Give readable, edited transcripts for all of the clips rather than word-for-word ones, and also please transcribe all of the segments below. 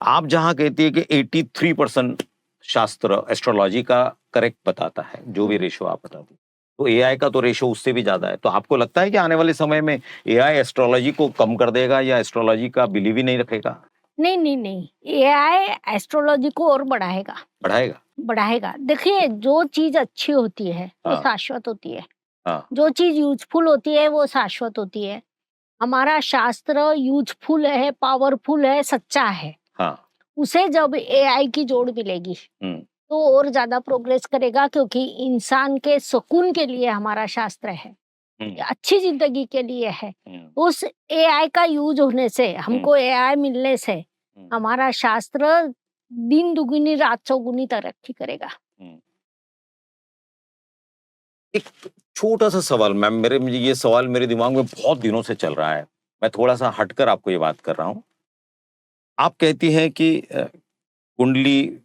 आप जहां कहती है कि 83% शास्त्र एस्ट्रोलॉजी का करेक्ट बताता है, जो भी रेशो आप बताती, तो एआई का तो रेशो उससे भी ज्यादा है। तो आपको लगता है कि आने वाले समय में एआई एस्ट्रोलॉजी को कम कर देगा या एस्ट्रोलॉजी का बिलीव ही नहीं रखेगा? नहीं नहीं नहीं, एआई एस्ट्रोलॉजी को और बढ़ाएगा। बढ़ाएगा? बढ़ाएगा, देखिए जो चीज अच्छी होती है वो हाँ। शाश्वत होती है, हाँ। जो चीज यूजफुल होती है वो शाश्वत होती है। हमारा शास्त्र यूजफुल है, पावरफुल है, सच्चा है। हाँ। उसे जब एआई की जोड़ मिलेगी हम्म। तो और ज्यादा प्रोग्रेस करेगा, क्योंकि इंसान के सुकून के लिए हमारा शास्त्र है, हम्म। अच्छी जिंदगी के लिए है। हम्म। उस एआई का यूज होने से, हमको एआई मिलने से हमारा शास्त्र दिन दुगुनी रात चौगुनी तरक्की करेगा। हम्म। एक छोटा सा सवाल मैम, ये सवाल मेरे दिमाग में बहुत दिनों से चल रहा है। मैं थोड़ा सा हटकर आपको ये बात कर रहा हूँ। आप कहती हैं कि कुंडली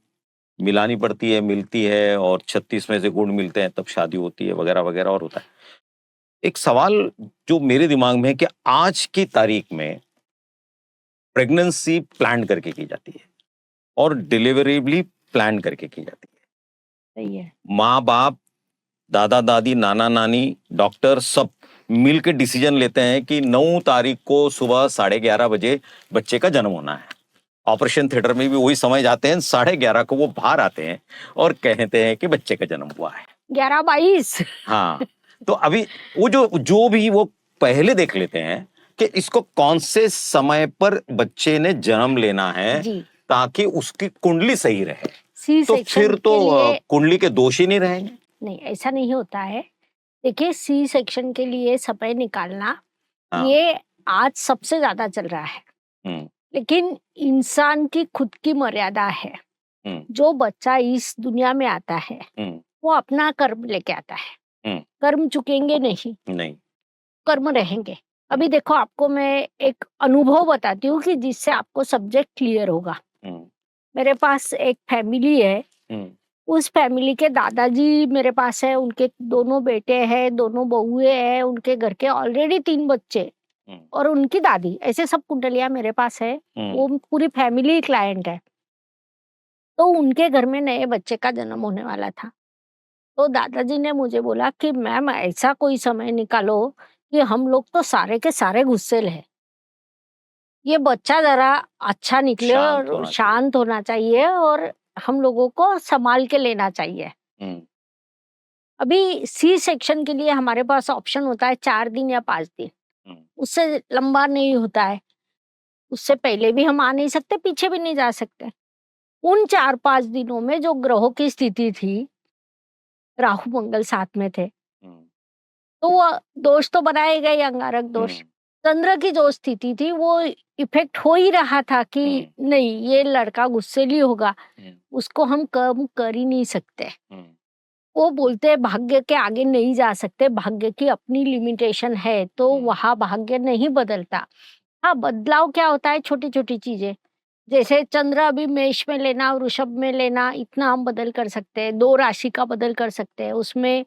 मिलानी पड़ती है, मिलती है, और 36 में से गुण मिलते हैं तब शादी होती है, वगैरह वगैरह, और होता है। एक सवाल जो मेरे दिमाग में है कि आज की तारीख में प्रेगनेंसी प्लान करके की जाती है और डिलीवरी भी प्लान करके की जाती है। सही है। माँ बाप, दादा दादी, नाना नानी, डॉक्टर सब मिल के डिसीजन लेते हैं कि 9 तारीख को सुबह 11:30 बजे बच्चे का जन्म होना है। ऑपरेशन थिएटर में भी वही समय जाते हैं, 11:30 को वो बाहर आते हैं और कहते हैं कि बच्चे का जन्म हुआ है। 11:22। हाँ। तो अभी वो जो जो भी वो पहले देख लेते हैं कि इसको कौन से समय पर बच्चे ने जन्म लेना है, जी। ताकि उसकी कुंडली सही रहे। सी तो सेक्शन फिर तो के लिए कुंडली के दोष ही नहीं रहेंगे। नहीं, ऐसा नहीं होता है। देखिए, सी सेक्शन के लिए समय निकालना हाँ। ये आज सबसे ज्यादा चल रहा है, हम्म। लेकिन इंसान की खुद की मर्यादा है। हम्म। जो बच्चा इस दुनिया में आता है हम्म। वो अपना कर्म लेके आता है। हम्म। कर्म चुकेंगे नहीं, नहीं। कर्म रहेंगे। अभी देखो, आपको मैं एक अनुभव बताती हूँ कि जिससे आपको सब्जेक्ट क्लियर होगा। हम्म। मेरे पास एक फैमिली है। हम्म। उस फैमिली के दादाजी मेरे पास है, उनके दोनों बेटे हैं, दोनों बहुएं हैं, उनके घर के ऑलरेडी 3 बच्चे, हम्म। और उनकी दादी, ऐसे सब कुंडलियां मेरे पास है। वो पूरी फैमिली क्लाइंट है। तो उनके घर में नए बच्चे का जन्म होने वाला था। तो दादाजी ने मुझे बोला कि मैम, ऐसा कोई समय निकालो कि हम लोग तो सारे के सारे गुस्सेल हैं। ये बच्चा ज़रा अच्छा निकले शांत और होना चाहिए। शांत होना चाहिए, और हम लोगों को सँभाल के लेना चाहिए। हम्म। अभी सी सेक्शन के लिए हमारे पास ऑप्शन होता है 4 दिन या 5 दिन, हम्म। उससे लंबा नहीं होता है। उससे पहले भी हम आ नहीं सकते, पीछे भी नहीं जा सकते। उन 4-5 दिनों में जो ग्रहों की स्थिति थी, राहु मंगल साथ में थे, हम्म। तो वो दोष तो बनाए गए, अंगारक दोष। हम्म। चंद्र की जो स्थिति थी वो इफेक्ट हो ही रहा था कि नहीं, ये लड़का गुस्सैली होगा, उसको हम कम कर ही नहीं सकते। हम्म। वो बोलते हैं भाग्य के आगे नहीं जा सकते, भाग्य की अपनी लिमिटेशन है, तो वहां भाग्य नहीं बदलता। हाँ, बदलाव क्या होता है, छोटी छोटी चीजें, जैसे चंद्र अभी मेष में लेना, वृषभ में लेना, इतना हम बदल कर सकते हैं। 2 राशि का बदल कर सकते हैं, उसमें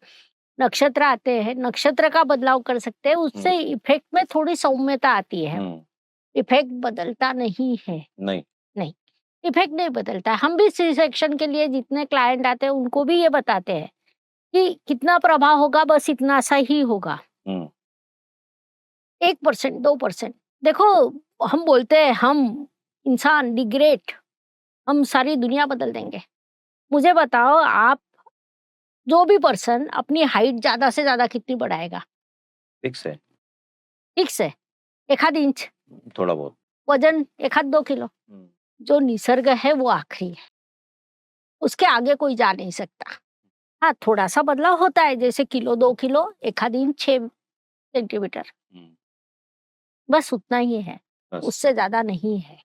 नक्षत्र आते हैं, नक्षत्र का बदलाव कर सकते हैं, उससे इफेक्ट में थोड़ी सौम्यता आती है। इफेक्ट बदलता नहीं है। नहीं। नहीं, इफेक्ट नहीं बदलता है। हम भी सी सेक्शन के लिए जितने क्लाइंट आते हैं उनको भी ये बताते हैं कि कितना प्रभाव होगा, बस इतना सा ही होगा। 1%, 2%। देखो, हम बोलते हैं हम इंसान दी ग्रेट, हम सारी दुनिया बदल देंगे। मुझे बताओ, आप जो भी पर्सन अपनी हाइट ज्यादा से ज्यादा कितनी बढ़ाएगा? फिक्स है। फिक्स है, 1 आध इंच। थोड़ा बहुत। वजन 1 आध 2 किलो। जो निसर्ग है वो आखिरी है, उसके आगे कोई जा नहीं सकता। हाँ, थोड़ा सा बदलाव होता है, जैसे किलो 2 किलो, 1 आध इंच 6 सेंटीमीटर, बस उतना ही है, बस। उससे ज्यादा नहीं है।